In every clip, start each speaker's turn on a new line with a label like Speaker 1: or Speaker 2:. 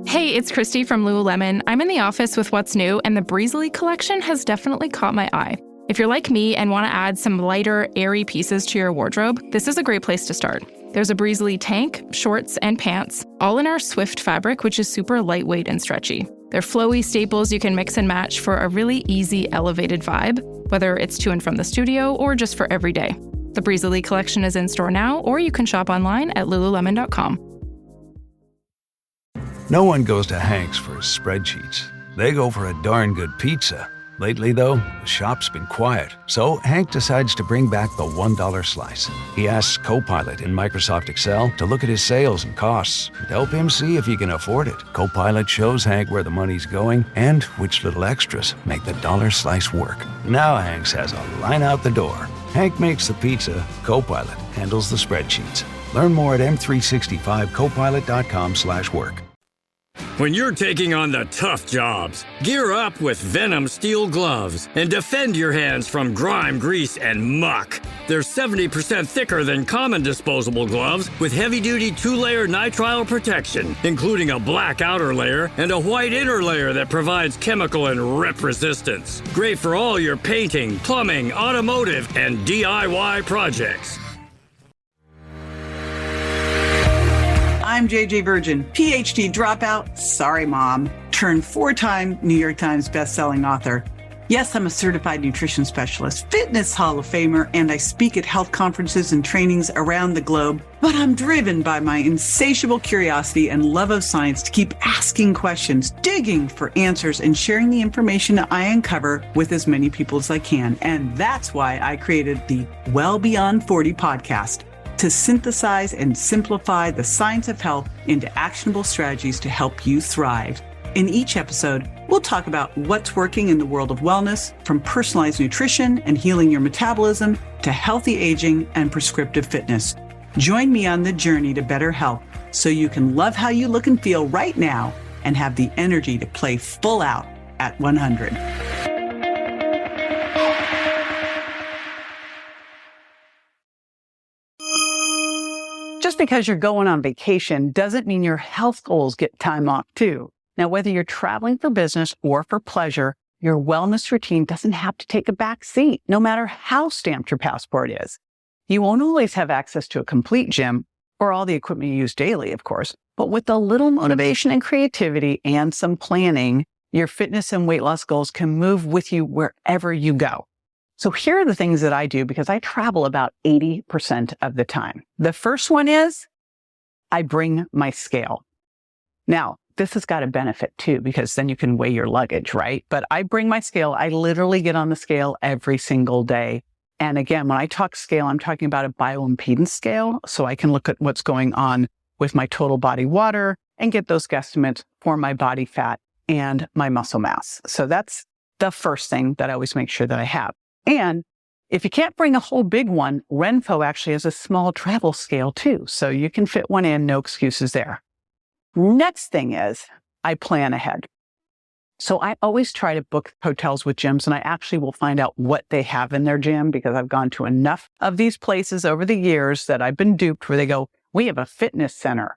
Speaker 1: Hey, it's Christy from Lululemon. I'm in the office with what's new, and the Breezely collection has definitely caught my eye. If you're like me and want to add some lighter, airy pieces to your wardrobe, this is a great place to start. There's a Breezely tank, shorts, and pants, all in our Swift fabric, which is super lightweight and stretchy. They're flowy staples you can mix and match for a really easy, elevated vibe, whether it's to and from the studio or just for every day. The Breezely collection is in store now, or you can shop online at lululemon.com.
Speaker 2: No one goes to Hank's for spreadsheets. They go for a darn good pizza. Lately, though, the shop's been quiet, so Hank decides to bring back the $1 slice. He asks Copilot in Microsoft Excel to look at his sales and costs and help him see if he can afford it. Copilot shows Hank where the money's going and which little extras make the dollar slice work. Now Hank has a line out the door. Hank makes the pizza, Copilot handles the spreadsheets. Learn more at m365copilot.com/work.
Speaker 3: When you're taking on the tough jobs, gear up with Venom Steel Gloves and defend your hands from grime, grease, and muck. They're 70% thicker than common disposable gloves with heavy-duty 2-layer nitrile protection, including a black outer layer and a white inner layer that provides chemical and rip resistance. Great for all your painting, plumbing, automotive, and DIY projects.
Speaker 4: I'm JJ Virgin, PhD dropout, sorry mom, turned 4-time New York Times bestselling author. Yes, I'm a certified nutrition specialist, fitness Hall of Famer, and I speak at health conferences and trainings around the globe. But I'm driven by my insatiable curiosity and love of science to keep asking questions, digging for answers, and sharing the information I uncover with as many people as I can. And that's why I created the Well Beyond 40 podcast, to synthesize and simplify the science of health into actionable strategies to help you thrive. In each episode, we'll talk about what's working in the world of wellness, from personalized nutrition and healing your metabolism to healthy aging and prescriptive fitness. Join me on the journey to better health so you can love how you look and feel right now and have the energy to play full out at 100. Just because you're going on vacation doesn't mean your health goals get time off too. Now, whether you're traveling for business or for pleasure, your wellness routine doesn't have to take a back seat, no matter how stamped your passport is. You won't always have access to a complete gym or all the equipment you use daily, of course, but with a little motivation and creativity and some planning, your fitness and weight loss goals can move with you wherever you go. So here are the things that I do because I travel about 80% of the time. The first one is I bring my scale. Now, this has got a benefit too, because then you can weigh your luggage, right? But I bring my scale. I literally get on the scale every single day. And again, when I talk scale, I'm talking about a bioimpedance scale. So I can look at what's going on with my total body water and get those guesstimates for my body fat and my muscle mass. So that's the first thing that I always make sure that I have. And if you can't bring a whole big one, Renpho actually has a small travel scale too. So you can fit one in, no excuses there. Next thing is I plan ahead. So I always try to book hotels with gyms, and I actually will find out what they have in their gym because I've gone to enough of these places over the years that I've been duped where they go, we have a fitness center.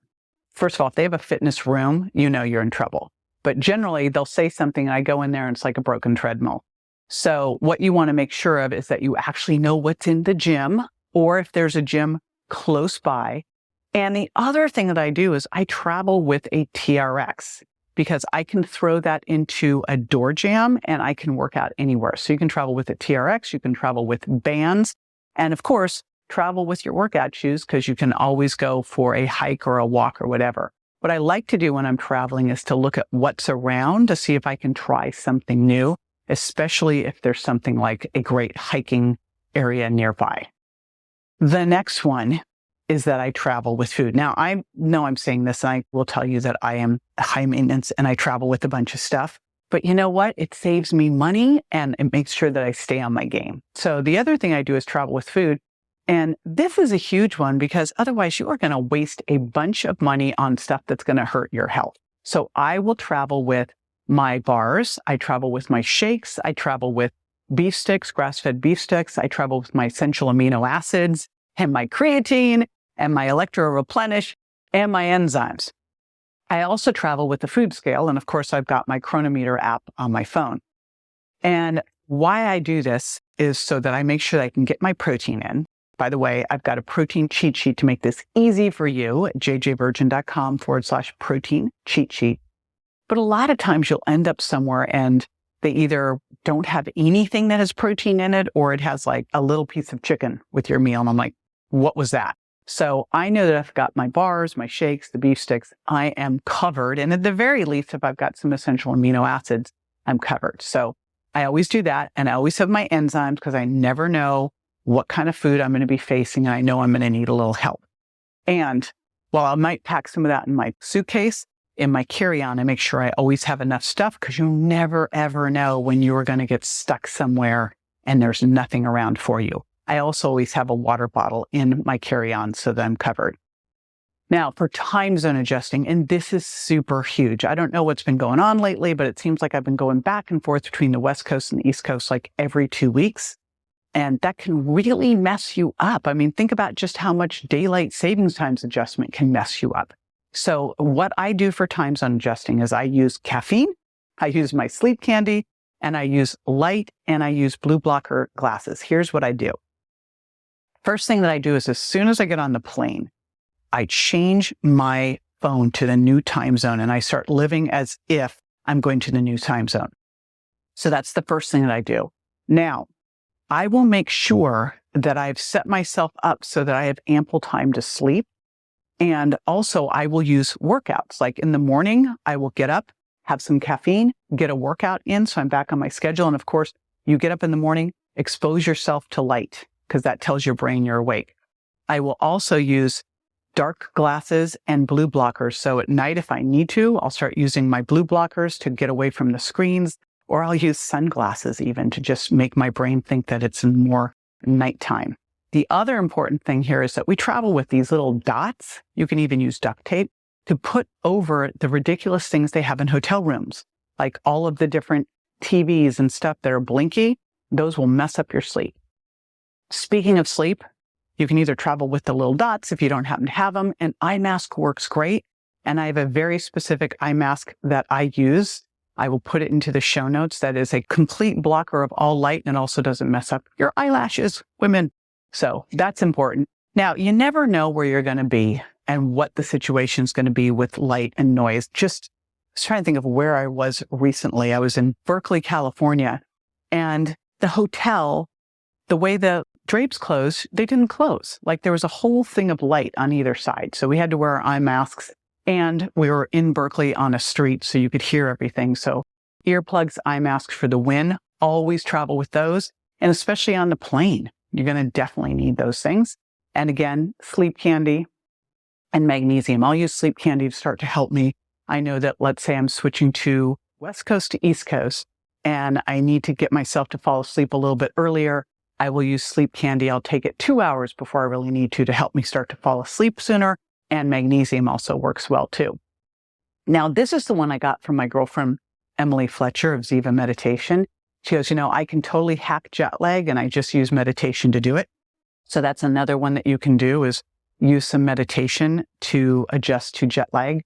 Speaker 4: First of all, if they have a fitness room, you know you're in trouble. But generally they'll say something and I go in there and it's like a broken treadmill. So what you want to make sure of is that you actually know what's in the gym or if there's a gym close by. And the other thing that I do is I travel with a TRX because I can throw that into a door jam and I can work out anywhere. So you can travel with a TRX, you can travel with bands, and of course, travel with your workout shoes because you can always go for a hike or a walk or whatever. What I like to do when I'm traveling is to look at what's around to see if I can try something new, especially if there's something like a great hiking area nearby. The next one is that I travel with food. Now, I know I'm saying this, and I will tell you that I am high maintenance and I travel with a bunch of stuff. But you know what? It saves me money and it makes sure that I stay on my game. So the other thing I do is travel with food. And this is a huge one because otherwise you are going to waste a bunch of money on stuff that's going to hurt your health. So I will travel with my bars. I travel with my shakes. I travel with beef sticks, grass-fed beef sticks. I travel with my essential amino acids and my creatine and my electro replenish and my enzymes. I also travel with the food scale. And of course, I've got my Chronometer app on my phone. And why I do this is so that I make sure that I can get my protein in. By the way, I've got a protein cheat sheet to make this easy for you at jjvirgin.com/protein cheat sheet. But a lot of times you'll end up somewhere and they either don't have anything that has protein in it, or it has like a little piece of chicken with your meal. And I'm like, what was that? So I know that I've got my bars, my shakes, the beef sticks, I am covered. And at the very least, if I've got some essential amino acids, I'm covered. So I always do that. And I always have my enzymes because I never know what kind of food I'm going to be facing. And I know I'm going to need a little help. And while I might pack some of that in my suitcase, in my carry-on, I make sure I always have enough stuff because you'll never, ever know when you're going to get stuck somewhere and there's nothing around for you. I also always have a water bottle in my carry-on so that I'm covered. Now, for time zone adjusting, and this is super huge. I don't know what's been going on lately, but it seems like I've been going back and forth between the West Coast and the East Coast like every 2 weeks. And that can really mess you up. I mean, think about just how much daylight savings times adjustment can mess you up. So what I do for time zone adjusting is I use caffeine, I use my sleep candy, and I use light, and I use blue blocker glasses. Here's what I do. First thing that I do is as soon as I get on the plane, I change my phone to the new time zone and I start living as if I'm going to the new time zone. So that's the first thing that I do. Now, I will make sure that I've set myself up so that I have ample time to sleep. And also I will use workouts. Like in the morning, I will get up, have some caffeine, get a workout in. So I'm back on my schedule. And of course, you get up in the morning, expose yourself to light because that tells your brain you're awake. I will also use dark glasses and blue blockers. So at night, if I need to, I'll start using my blue blockers to get away from the screens, or I'll use sunglasses even to just make my brain think that it's more nighttime. The other important thing here is that we travel with these little dots. You can even use duct tape to put over the ridiculous things they have in hotel rooms, like all of the different TVs and stuff that are blinky. Those will mess up your sleep. Speaking of sleep, you can either travel with the little dots if you don't happen to have them, and eye mask works great. And I have a very specific eye mask that I use. I will put it into the show notes. That is a complete blocker of all light and also doesn't mess up your eyelashes, women. So that's important. Now, you never know where you're going to be and what the situation is going to be with light and noise. Just I was trying to think of where I was recently. I was in Berkeley, California, and the hotel, the way the drapes closed, they didn't close. Like there was a whole thing of light on either side. So we had to wear our eye masks, and we were in Berkeley on a street so you could hear everything. So earplugs, eye masks for the win. Always travel with those. And especially on the plane, you're going to definitely need those things. And again, sleep candy and magnesium. I'll use sleep candy to start to help me. I know that, let's say I'm switching to West Coast to East Coast and I need to get myself to fall asleep a little bit earlier. I will use sleep candy. I'll take it 2 hours before I really need to help me start to fall asleep sooner. And magnesium also works well too. Now, this is the one I got from my girlfriend, Emily Fletcher of Ziva Meditation. She goes, I can totally hack jet lag and I just use meditation to do it. So that's another one that you can do is use some meditation to adjust to jet lag.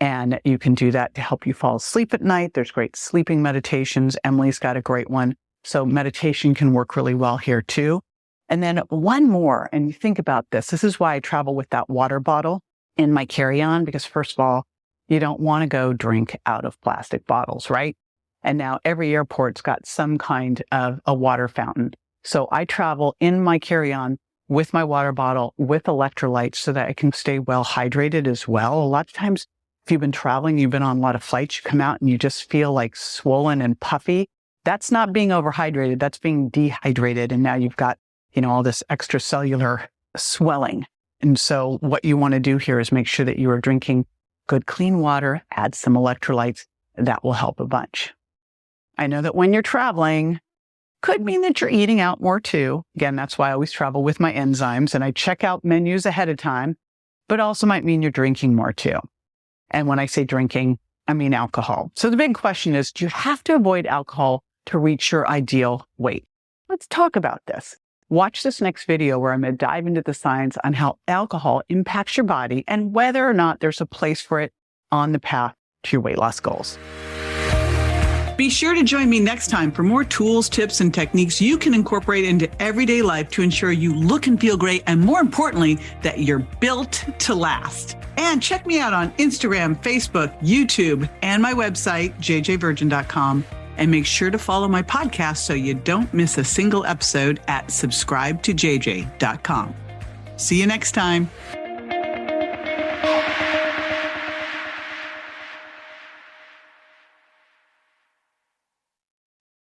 Speaker 4: And you can do that to help you fall asleep at night. There's great sleeping meditations. Emily's got a great one. So meditation can work really well here too. And then one more, and you think about this. This is why I travel with that water bottle in my carry-on, because first of all, you don't want to go drink out of plastic bottles, right? And now every airport's got some kind of a water fountain. So I travel in my carry-on with my water bottle, with electrolytes so that I can stay well hydrated as well. A lot of times, if you've been traveling, you've been on a lot of flights, you come out and you just feel like swollen and puffy. That's not being overhydrated. That's being dehydrated. And now you've got, all this extracellular swelling. And so what you want to do here is make sure that you are drinking good, clean water, add some electrolytes. That will help a bunch. I know that when you're traveling, could mean that you're eating out more too. Again, that's why I always travel with my enzymes and I check out menus ahead of time, but also might mean you're drinking more too. And when I say drinking, I mean alcohol. So the big question is, do you have to avoid alcohol to reach your ideal weight? Let's talk about this. Watch this next video where I'm going to dive into the science on how alcohol impacts your body and whether or not there's a place for it on the path to your weight loss goals. Be sure to join me next time for more tools, tips, and techniques you can incorporate into everyday life to ensure you look and feel great, and more importantly, that you're built to last. And check me out on Instagram, Facebook, YouTube, and my website, jjvirgin.com. And make sure to follow my podcast so you don't miss a single episode at subscribetojj.com. See you next time.